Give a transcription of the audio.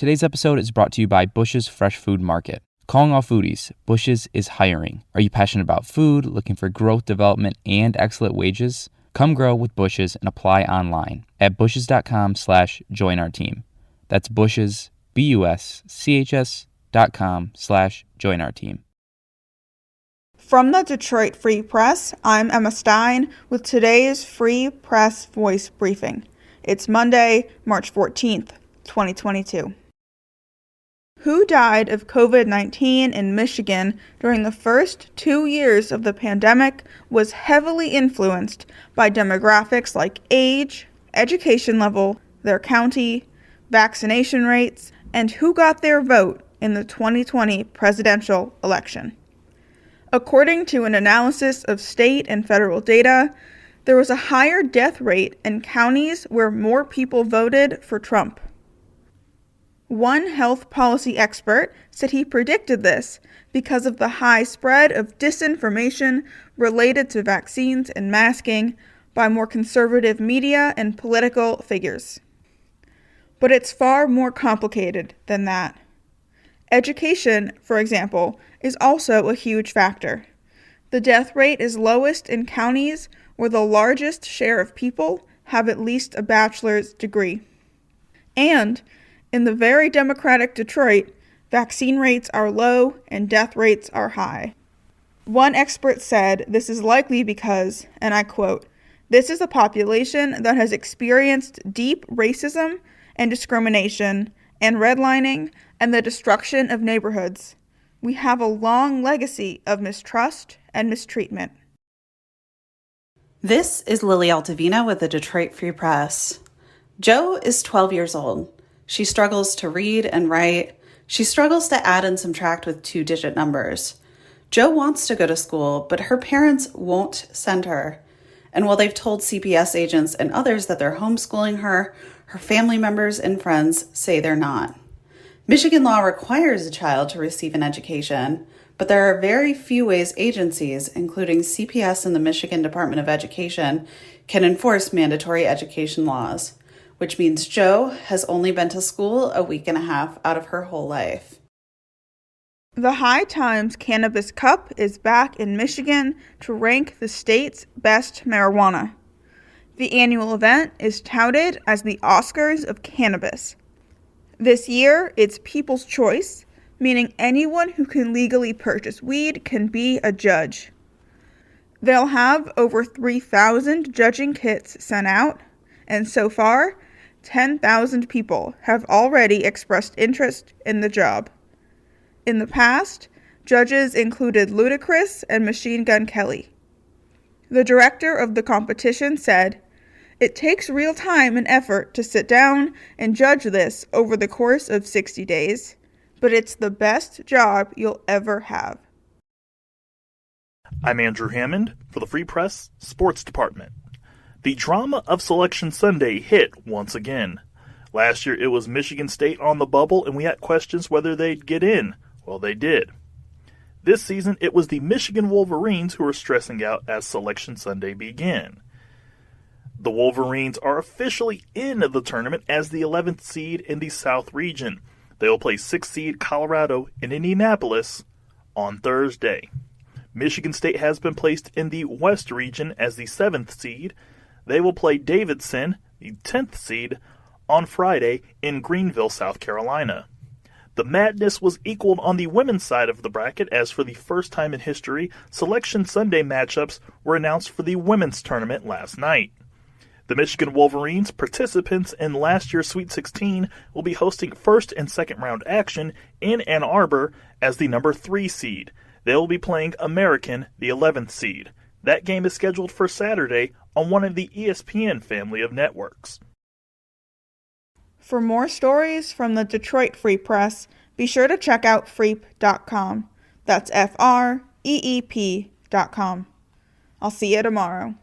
Today's episode is brought to you by Bush's Fresh Food Market. Calling all foodies, Bush's is hiring. Are you passionate about food, looking for growth, development, and excellent wages? Come grow with Bush's and apply online at bushes.com/join our team. That's Bush's, BUSCHS.com/join our team. From the Detroit Free Press, I'm Emma Stein with today's Free Press Voice Briefing. It's Monday, March 14th, 2022. Who died of COVID-19 in Michigan during the first 2 years of the pandemic was heavily influenced by demographics like age, education level, their county, vaccination rates, and who got their vote in the 2020 presidential election. According to an analysis of state and federal data, there was a higher death rate in counties where more people voted for Trump. One health policy expert said he predicted this because of the high spread of disinformation related to vaccines and masking by more conservative media and political figures. But it's far more complicated than that. Education, for example, is also a huge factor. The death rate is lowest in counties where the largest share of people have at least a bachelor's degree. And in the very democratic Detroit, vaccine rates are low and death rates are high. One expert said this is likely because, and I quote, "This is a population that has experienced deep racism and discrimination and redlining and the destruction of neighborhoods. We have a long legacy of mistrust and mistreatment." This is Lily Altavina with the Detroit Free Press. Jo is 12 years old. She struggles to read and write. She struggles to add and subtract with 2-digit numbers. Jo wants to go to school, but her parents won't send her. And while they've told CPS agents and others that they're homeschooling her, her family members and friends say they're not. Michigan law requires a child to receive an education, but there are very few ways agencies, including CPS and the Michigan Department of Education, can enforce mandatory education laws, which means Jo has only been to school a week and a half out of her whole life. The High Times Cannabis Cup is back in Michigan to rank the state's best marijuana. The annual event is touted as the Oscars of cannabis. This year, it's people's choice, meaning anyone who can legally purchase weed can be a judge. They'll have over 3,000 judging kits sent out, and so far, 10,000 people have already expressed interest in the job. In the past, judges included Ludacris and Machine Gun Kelly. The director of the competition said, "It takes real time and effort to sit down and judge this over the course of 60 days, but it's the best job you'll ever have." I'm Andrew Hammond for the Free Press Sports Department. The drama of Selection Sunday hit once again. Last year it was Michigan State on the bubble and we had questions whether they'd get in. Well, they did. This season it was the Michigan Wolverines who were stressing out as Selection Sunday began. The Wolverines are officially in the tournament as the 11th seed in the South region. They will play 6th seed Colorado in Indianapolis on Thursday. Michigan State has been placed in the West region as the 7th seed. They will play Davidson, the 10th seed, on Friday in Greenville, South Carolina. The madness was equaled on the women's side of the bracket as for the first time in history, Selection Sunday matchups were announced for the women's tournament last night. The Michigan Wolverines, participants in last year's Sweet 16, will be hosting first and second round action in Ann Arbor as the number 3 seed. They will be playing American, the 11th seed. That game is scheduled for Saturday on one of the ESPN family of networks. For more stories from the Detroit Free Press, be sure to check out freep.com. That's FREEP.com. I'll see you tomorrow.